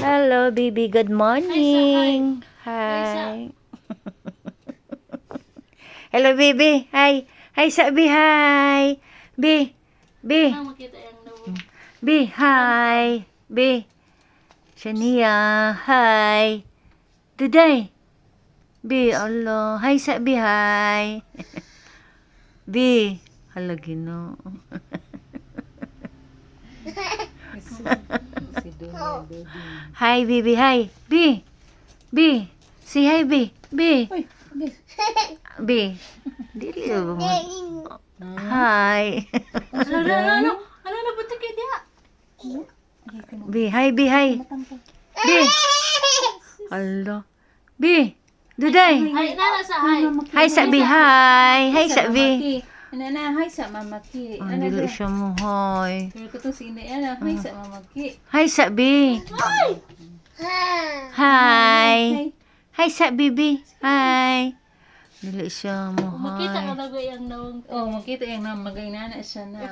Hello, baby. Good morning. Hi. Hello, baby. Hi. Hi, sabi hi. B. B. B. Hi. B. Shania. Hi. Today. B. Allah. Hi, sabi hi. B. Hala, Ginoo. Hi, baby. Hi. B. B. Say hi, B. B. B. Dili ba mo? Hi. B. Hi, B. Hi. B. Hello. B. Duday. Hi, sabi hi. Hi, sabi. Hi sa mamaki. Dili siya mo. Hi. Pero ko si ina ana, hi sa mamaki. Hi, sabi. Hi. Hi, sabi, B. Hi. Dili siya mo. Hi. Makita ka na yung nawang. Oh, makita yung namagay na siya na.